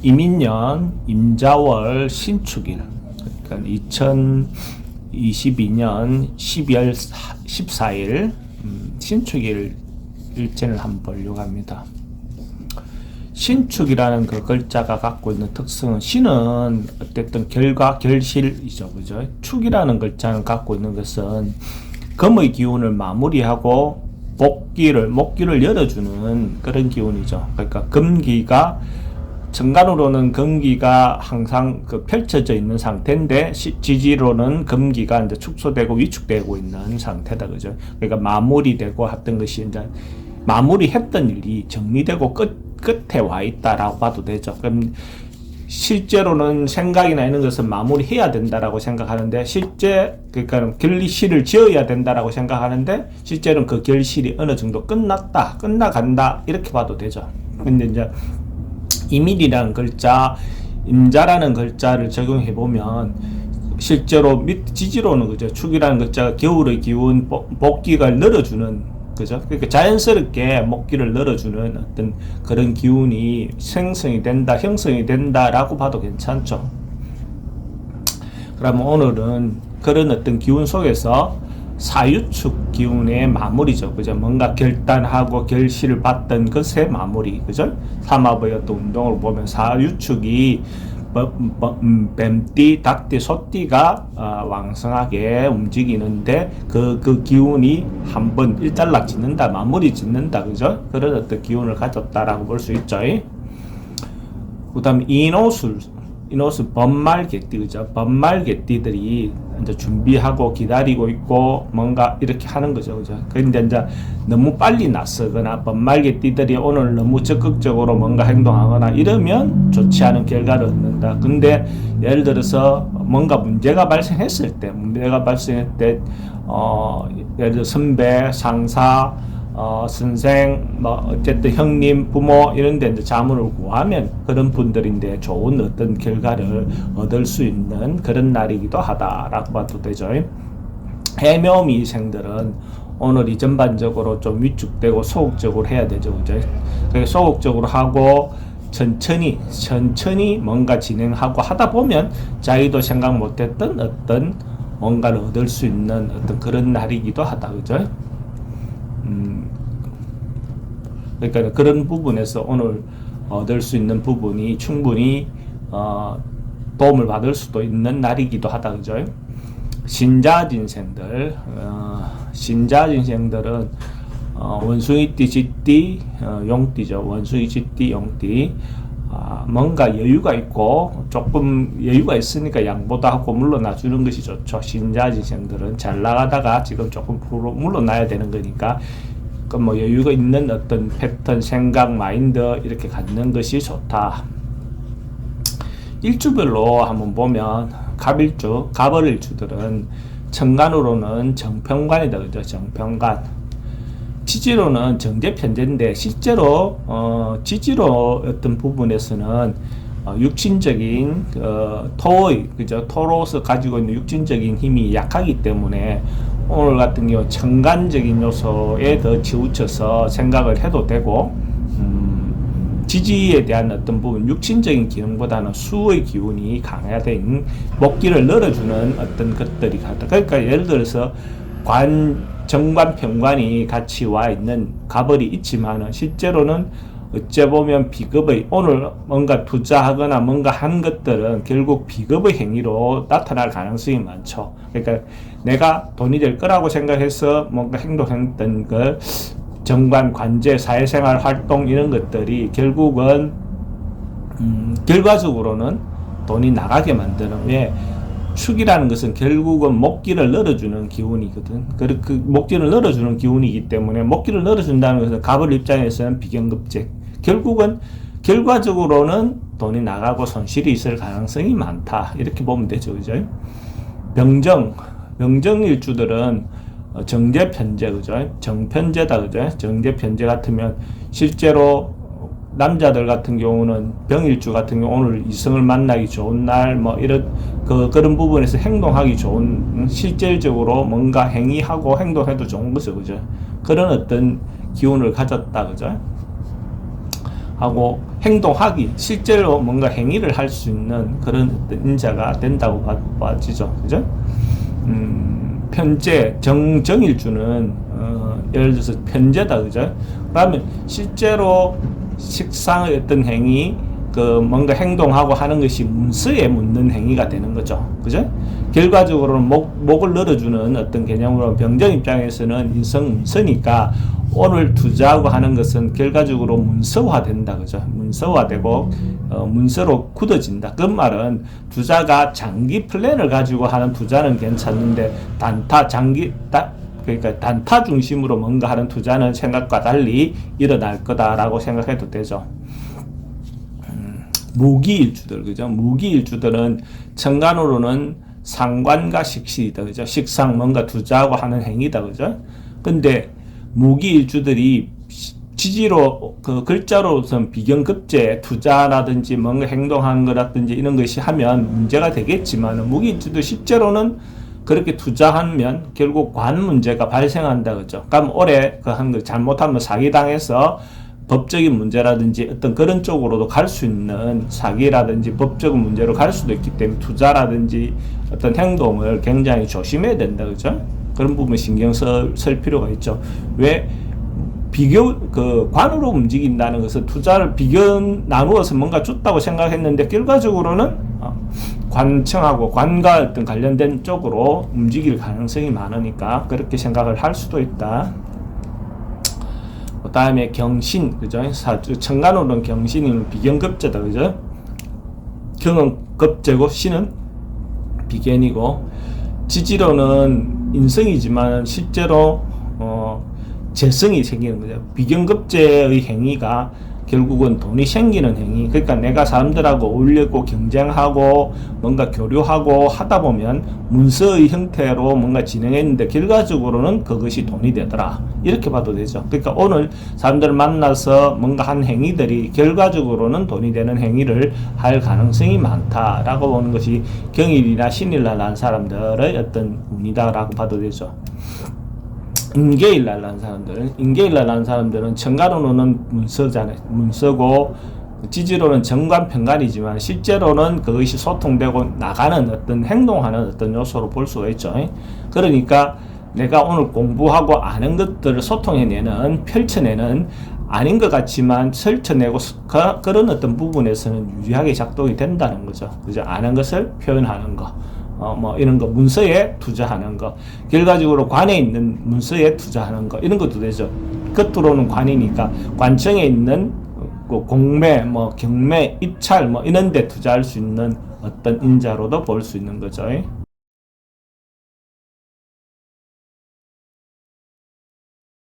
이민년 임자월 신축일, 그러니까 2022년 12월 14일 신축일 일진을 한번 보려고 합니다. 신축이라는 그 글자가 갖고 있는 특성은, 신은 어쨌든 결과, 결실이죠. 그죠? 축이라는 글자는 갖고 있는 것은 금의 기운을 마무리하고 목기를 열어주는 그런 기운이죠. 그러니까 금기가, 정간으로는 금기가 항상 펼쳐져 있는 상태인데, 지지로는 금기가 이제 축소되고 위축되고 있는 상태다. 그죠? 그러니까 마무리되고 했던 것이 이제 마무리했던 일이 정리되고 끝에 와 있다라고 봐도 되죠. 그럼 실제로는 생각이나 이런 것은 마무리해야 된다라고 생각하는데, 그러니까 결실을 지어야 된다라고 생각하는데, 실제로는 그 결실이 어느 정도 끝나간다, 이렇게 봐도 되죠. 근데 이제 이밀이라는 글자, 임자라는 글자를 적용해 보면, 실제로 지지로는 그죠, 축이라는 글자가 겨울의 기운, 목기가 늘어주는, 그죠? 그러니까 자연스럽게 목기를 늘어주는 어떤 그런 기운이 형성이 된다라고 봐도 괜찮죠. 그러면 오늘은 그런 어떤 기운 속에서 사유축 기운의 마무리죠. 그죠? 뭔가 결단하고 결실을 받던 것의 마무리. 그죠? 삼합의 어떤 운동을 보면 사유축이 뱀띠, 닭띠, 소띠가 왕성하게 움직이는데, 그 기운이 한번 일단락 짓는다, 마무리 짓는다, 그죠? 그런 어떤 기운을 가졌다라고 볼 수 있죠. 그 다음에 인호술, 번말개띠, 그죠? 번말개띠들이 이제 준비하고 기다리고 있고 뭔가 이렇게 하는 거죠, 그죠? 근데 이제 너무 빨리 낯서거나 번말개띠들이 오늘 너무 적극적으로 뭔가 행동하거나 이러면 좋지 않은 결과를 얻는다. 근데 예를 들어서 뭔가 문제가 발생했을 때, 예를 들어 선배, 상사, 선생, 어쨌든 형님, 부모, 이런데 이제 자문을 구하면 그런 분들인데 좋은 어떤 결과를 얻을 수 있는 그런 날이기도 하다라고 봐도 되죠. 해묘미생들은 오늘이 전반적으로 좀 위축되고 소극적으로 해야 되죠. 그죠? 소극적으로 하고 천천히 뭔가 진행하고 하다 보면 자기도 생각 못했던 어떤 뭔가를 얻을 수 있는 어떤 그런 날이기도 하다. 그죠? 그러니까 그런 부분에서 오늘 얻을 수 있는 부분이 충분히 도움을 받을 수도 있는 날이기도 하다. 그죠? 신자진생들은 원숭이띠, 쥐띠, 용띠죠. 원숭이, 쥐띠, 용띠. 뭔가 여유가 있고 조금 여유가 있으니까 양보도 하고 물러나 주는 것이 좋죠. 신자진생들은 잘 나가다가 지금 조금 물러나야 되는 거니까 뭐 여유가 있는 어떤 패턴, 생각, 마인드 이렇게 갖는 것이 좋다. 일주별로 한번 보면 갑을일주들은 천간으로는 정평관이다. 그죠? 정평관. 지지로는 정제편제인데, 실제로 지지로 어떤 부분에서는 육신적인 그죠? 토로서 가지고 있는 육신적인 힘이 약하기 때문에 오늘 같은 경우 천간적인 요소에 더 치우쳐서 생각을 해도 되고, 지지에 대한 어떤 부분, 육신적인 기능보다는 수의 기운이 강화된 목기를 늘어주는 어떤 것들이 같다. 그러니까 예를 들어서 정관, 평관이 같이 와 있는 갑을이 있지만은, 실제로는 어째 보면 비겁의, 오늘 뭔가 투자하거나 뭔가 한 것들은 결국 비겁의 행위로 나타날 가능성이 많죠. 그러니까 내가 돈이 될 거라고 생각해서 뭔가 행동했던 걸 정관, 관제, 사회생활 활동 이런 것들이 결국은 결과적으로는 돈이 나가게 만드는, 왜 축이라는 것은 결국은 목기를 늘어주는 기운이거든. 그 목기를 늘어주는 기운이기 때문에, 목기를 늘어준다는 것은 갑을 입장에서는 비경급제, 결국은 결과적으로는 돈이 나가고 손실이 있을 가능성이 많다, 이렇게 보면 되죠. 그죠? 병정일주들은 정제편제, 그죠? 정편제다, 그죠? 정제편제 같으면 실제로 남자들 같은 경우는, 병일주 같은 경우 오늘 이성을 만나기 좋은 날, 뭐 이런 그런 부분에서 행동하기 좋은, 실질적으로 뭔가 행위하고 행동해도 좋은 거죠. 그죠? 그런 어떤 기운을 가졌다. 그죠? 하고 행동하기, 실제로 뭔가 행위를 할 수 있는 그런 어떤 인자가 된다고 봐지죠. 그죠? 편재, 정일주는, 예를 들어서 편재다. 그죠? 그러면 실제로 식상의 어떤 행위, 뭔가 행동하고 하는 것이 문서에 묻는 행위가 되는 거죠. 그죠? 결과적으로는 목을 늘어주는 어떤 개념으로 병정 입장에서는 문서니까 오늘 투자하고 하는 것은 결과적으로 문서화 된다. 그죠? 문서화되고, 문서로 굳어진다. 그 말은 투자가 장기 플랜을 가지고 하는 투자는 괜찮은데 그러니까 단타 중심으로 뭔가 하는 투자는 생각과 달리 일어날 거다라고 생각해도 되죠. 무기일주들, 그죠? 무기일주들은 천간으로는 상관과 식시이다, 그죠? 식상, 뭔가 투자하고 하는 행위다, 그죠? 근데 무기일주들이 지지로, 글자로선 비경급제, 투자라든지 뭔가 행동하는 거라든지 이런 것이 하면 문제가 되겠지만, 무기일주도 실제로는 그렇게 투자하면 결국 관 문제가 발생한다, 그죠? 그럼 올해 한 거 잘못하면 사기당해서 법적인 문제라든지 어떤 그런 쪽으로도 갈 수 있는 사기라든지 법적인 문제로 갈 수도 있기 때문에 투자라든지 어떤 행동을 굉장히 조심해야 된다. 그죠? 그런 부분 신경 쓸 필요가 있죠. 왜? 관으로 움직인다는 것은 투자를 나누어서 뭔가 줬다고 생각했는데 결과적으로는 관청하고 관과 어떤 관련된 쪽으로 움직일 가능성이 많으니까 그렇게 생각을 할 수도 있다. 그 다음에 경신, 그죠? 천간으로는 경신이면 비견급제다, 그죠? 경은 급제고 신은 비견이고, 지지로는 인성이지만 실제로 재성이 생기는 거죠. 비견급제의 행위가 결국은 돈이 생기는 행위. 그러니까 내가 사람들하고 어울리고 경쟁하고 뭔가 교류하고 하다 보면 문서의 형태로 뭔가 진행했는데 결과적으로는 그것이 돈이 되더라. 이렇게 봐도 되죠. 그러니까 오늘 사람들을 만나서 뭔가 한 행위들이 결과적으로는 돈이 되는 행위를 할 가능성이 많다라고 보는 것이 경일이나 신일날 난 사람들의 어떤 운이다라고 봐도 되죠. 임계일날 난 사람들은 천간으로는 문서잖아요. 문서고 지지로는 정관 편관이지만 실제로는 그것이 소통되고 나가는 어떤 행동하는 어떤 요소로 볼 수가 있죠. 그러니까 내가 오늘 공부하고 아는 것들을 소통해내는, 펼쳐내는 아닌 것 같지만 설쳐내고 그런 어떤 부분에서는 유리하게 작동이 된다는 거죠. 그죠? 아는 것을 표현하는 거. 이런 거, 문서에 투자하는 거, 결과적으로 관에 있는 문서에 투자하는 거, 이런 것도 되죠. 겉으로는 관이니까, 관청에 있는 공매, 경매, 입찰, 이런 데 투자할 수 있는 어떤 인자로도 볼 수 있는 거죠.